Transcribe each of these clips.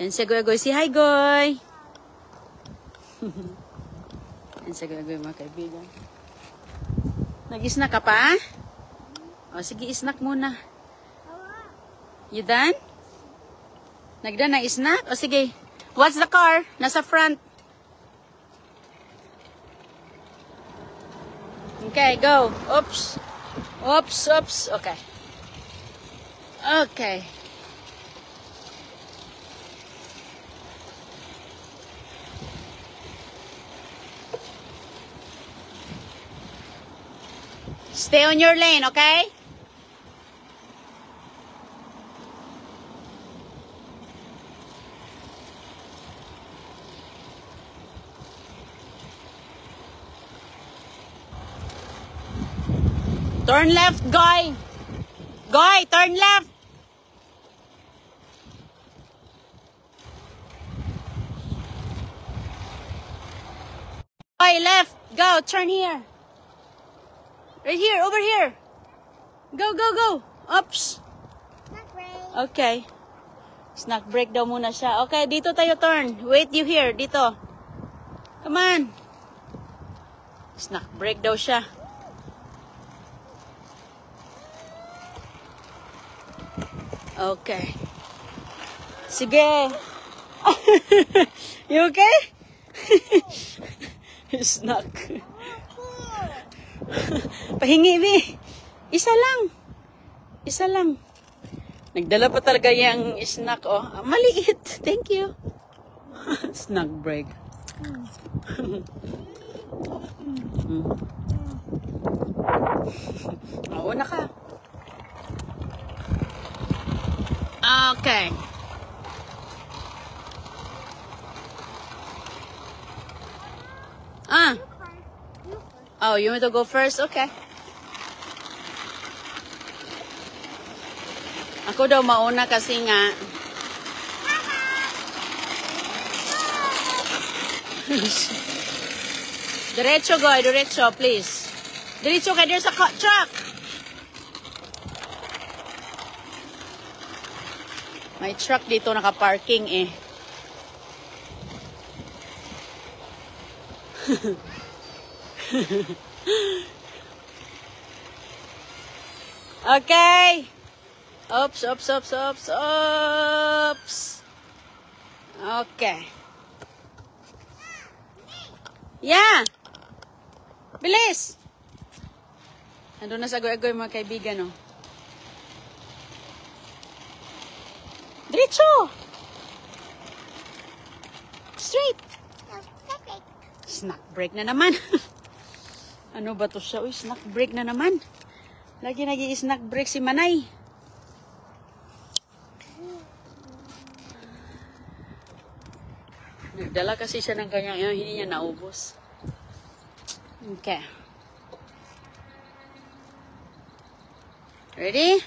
Yan si Goy. Say hi, Goy. Yan si Goy, mga kaibigan. Nag-snack ka pa? O, sige, snack muna. You done? Nagdaan na snack? O, sige. What's the car? Nasa front. Okay, go. Oops. Oops, oops. Okay. Okay. Stay on your lane, okay? Turn left, Goy. Goy, turn left. Goy, left. Go, turn here. Right here, over here. Go, go, go. Oops. Snack break. Okay. Snack break daw muna siya. Okay, dito tayo turn. Wait you here, dito. Come on. Snack break daw siya. Okay. Sige. You okay? Snack. Pahingi, Mi. Isa lang. Isa lang. Nagdala pa talaga yung snack, oh. Maliit. Thank you. Snack break. Una ka. Okay. Oh, you want to go first? Okay. Ako daw mauna kasi nga. Diretso, Goy. Diretso, please. Diretso ka. There's a truck. May truck dito naka-parking eh. Okay. Oops, oops, oops, oops, oops. Okay. Yeah. Bilis. Nandun na sa agoy-agoy mga kaibigan, oh. Diretso. Straight. Snack break na naman. Ano ba to siya? Uy, snack break na naman. Lagi nag-i-snack break si Manay. Nagdala kasi siya ng kanyang hindi niya naubos. Okay. Ready?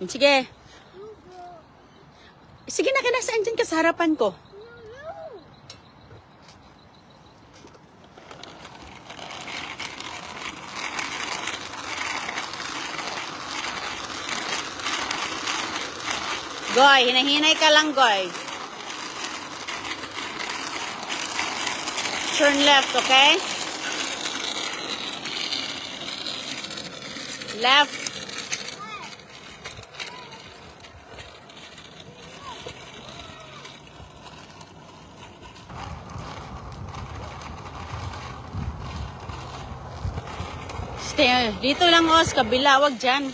Sige. Sige na, kinasaan dyan ka sa harapan ko. Goy, hinahinay ka lang, Goy. Turn left, okay? Left. Stay. Dito lang, Os. Kabila, wag dyan.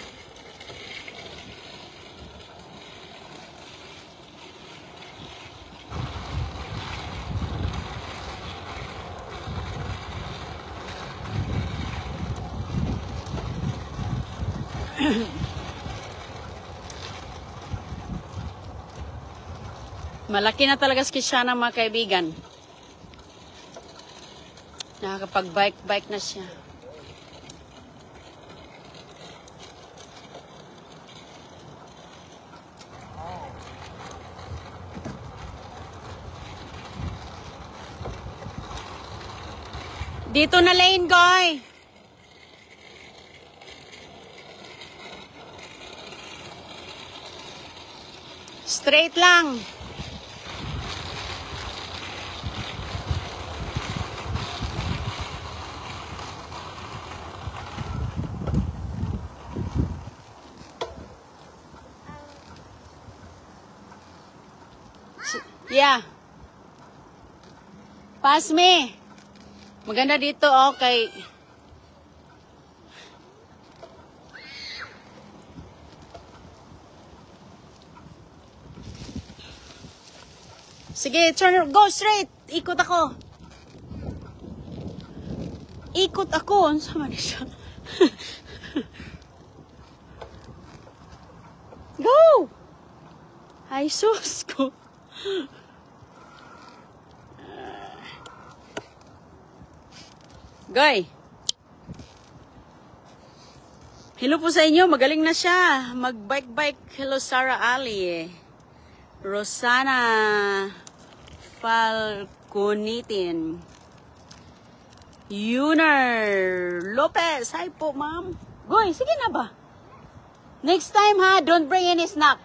Malaki na talaga si Shana, mga kaibigan. Nakakapag-bike na siya. Dito na lane, Goy. Straight lang. Yeah. Pass me. Maganda dito, okay. Sige, turn, go straight. Ikot ako. Ikot ako. Ano sama na siya? Go! Ay, sus ko. Goy. Hello po sa inyo. Magaling na siya. Mag-bike-bike. Hello, Sarah Ali. Rosana Falconitin. Yuner Lopez. Hi po, ma'am. Goy, sige na ba? Next time, ha? Don't bring any snack.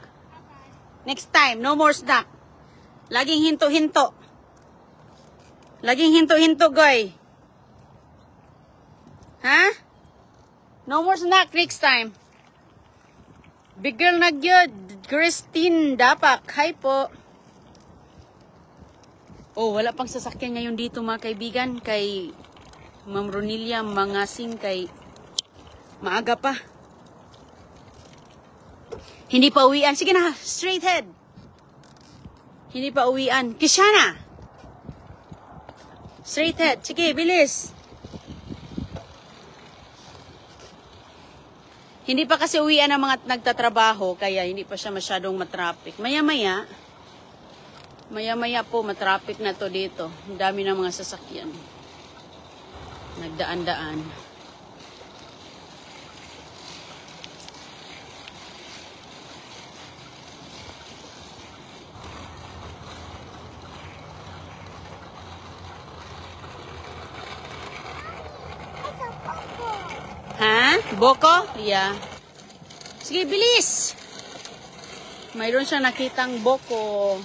Next time, no more snack. Laging hinto-hinto. Laging hinto-hinto, Goy. Ha? No more snack next time. Big girl na gyud. Christine Dapak. Hi po. Oh, wala pang sasakyan ngayon dito mga kaibigan. Kay Ma'am Ronilia Mangasing. Kay maaga pa. Hindi pa uwian. Sige na, straight head. Hindi pa uwian. Kishana. Straight head. Sige, bilis. Hindi pa kasi uwian ang mga nagtatrabaho, kaya hindi pa siya masyadong matraffic. Maya-maya po matraffic na to dito. Ang dami ng mga sasakyan. Nagdaan-daan. Ha? Boko? Yeah. Sige, bilis! Mayroon siya nakitang boko.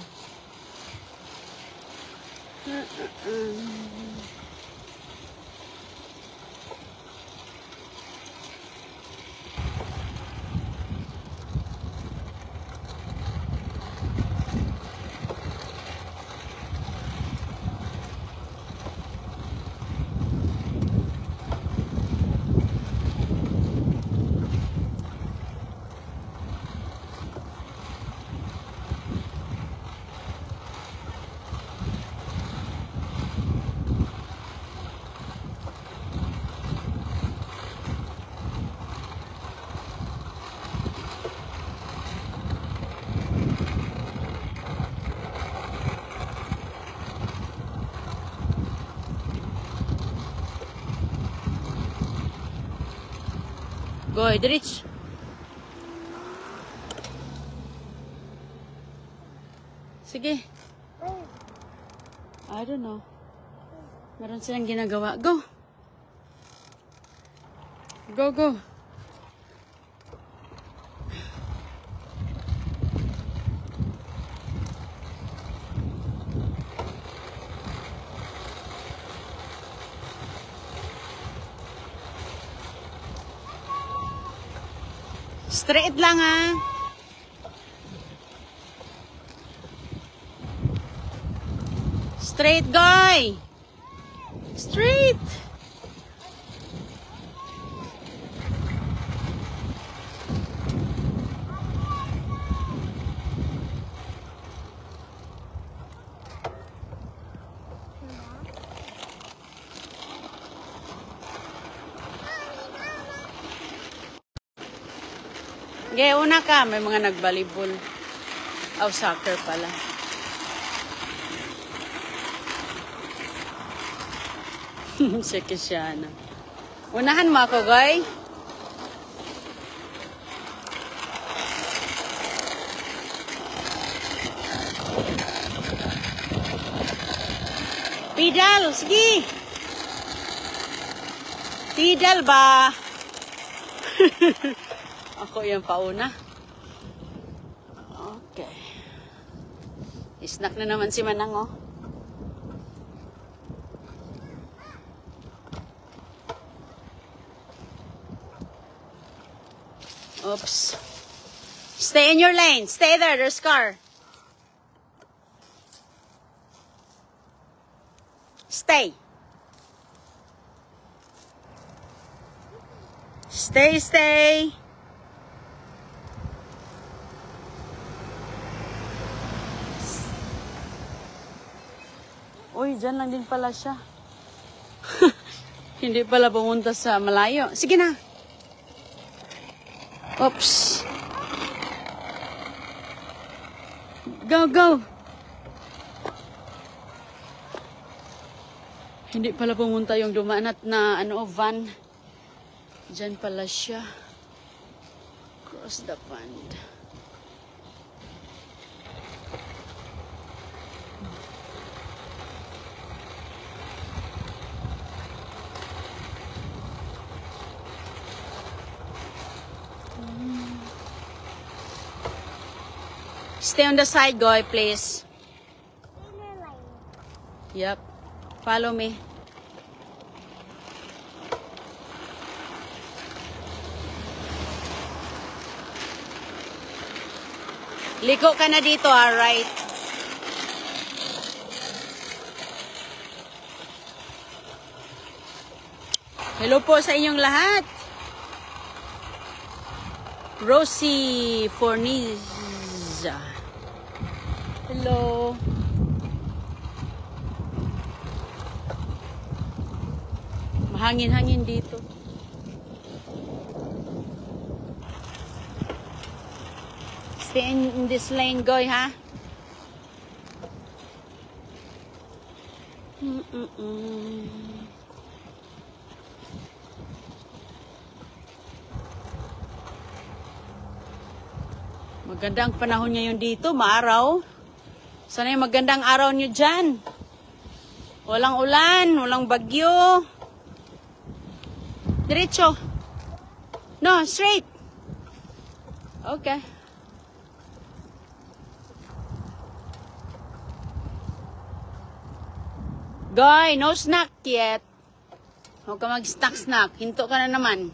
Go, Idrich. Sige. I don't know. Meron silang ginagawa. Go. Go, go. Straight lang, ha. Straight, guy. Straight. Okay, una ka. May mga nagbalibol. Oh, soccer pala. Si Kishana. Unahan mo ako, guy. Pidal, sige. Pidal ba? Ako yung pauna. Okay. Snack na naman si Manang, oh. Oops. Stay in your lane. Stay there. There's car. stay. Stay, stay. Uy, dyan lang din pala siya. Hindi pala pumunta sa malayo. Sige na. Oops. Go, go. Hindi pala pumunta yung dumaan na van. Diyan pala siya. Cross the pond. Stay on the side, Goy, please. Yep. Follow me. Liko ka na dito, right? Hello po sa inyong lahat. Rosie Forniza. Hello. Mahangin-hangin dito. Stay in this lane, Goy, ha? Magandang panahon ngayon dito, maaraw. Sana yung magandang araw nyo dyan. Walang ulan, walang bagyo. Diretso. No, straight. Okay. Goy, no snack yet. Huwag ka mag-snack. Hinto ka na naman.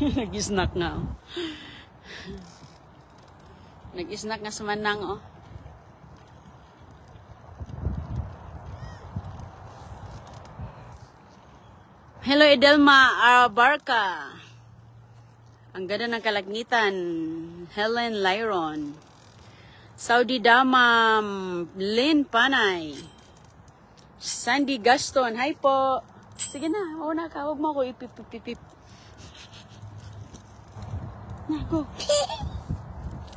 Nag-snack nga, oh. Nag-snack nga sa manang, oh. Hello, Edelma Abarca. Ang ganda ng kalagnitan. Helen Lyron. Saudi Damam Lynn Panay. Sandy Gaston. Hi po. Sige na, una ka. Huwag mo ako ipip-pip-pip. Na, go.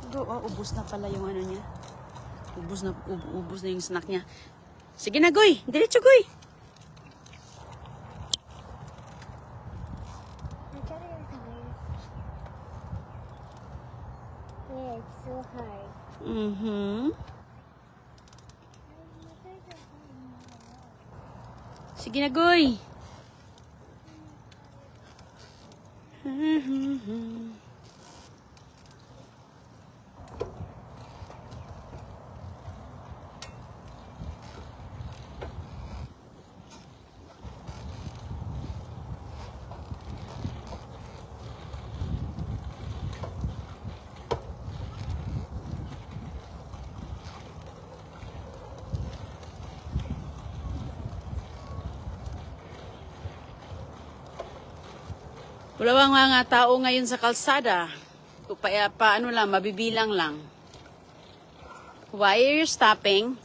Go. Oh, ubos na pala yung ano niya. Ubos na yung snack niya. Sige na, Goy. Diretso, Goy. Yeah, it's so hard. Sige na, Goy. Wala bang mga tao ngayon sa kalsada? Paano lang, mabibilang lang. Why are you stopping?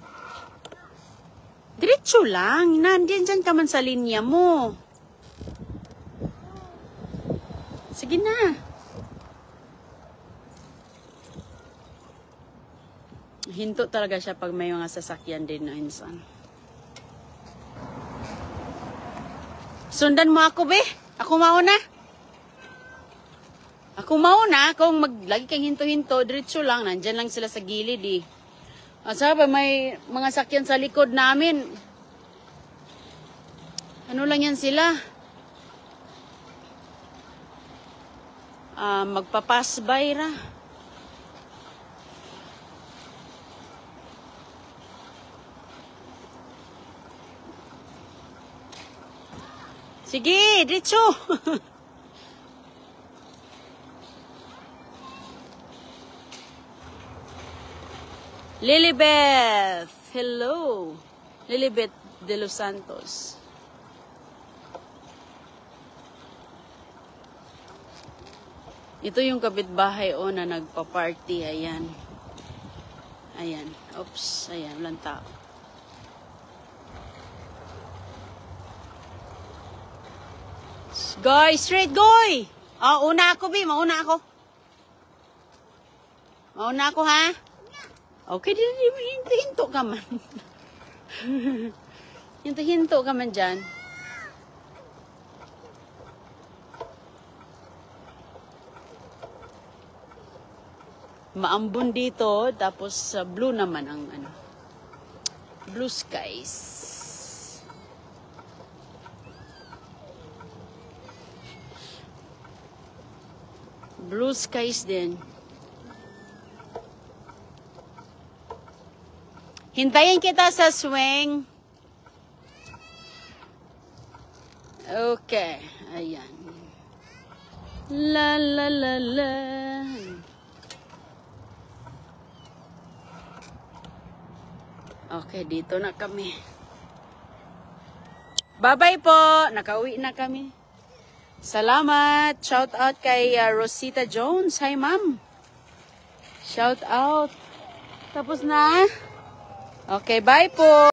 Diretso lang. Nandiyan dyan ka man sa linya mo. Sige na. Hinto talaga siya pag may mga sasakyan din na insan. Sundan mo ako, be. Ako mauna. Ako mauna, kung lagi kang hinto-hinto, diretso lang, nandyan lang sila sa gilid eh. At sabi, may mga sakyan sa likod namin. Ano lang yan sila? Magpapass by ra. Sige, diretso. Lilibeth. Hello. Lilibeth de los Santos. Ito yung kapitbahay na nagpa-party. Ayan. Ayan. Oops. Ayan. Walang tao. Goy! Straight goy! Una ako, Bi. Mauna ako. Mauna ako, ha? Okay, hinto ka man. Hinto ka man dyan. Maambon dito, tapos blue naman ang blue skies. Blue skies din. Hintayin kita sa swing. Okay. Ayan. La la la la. Okay, dito na kami. Bye-bye po. Nakauwi na kami. Salamat. Shout out kay Rosita Jones. Hi, ma'am. Shout out. Tapos na. Okay, bye po.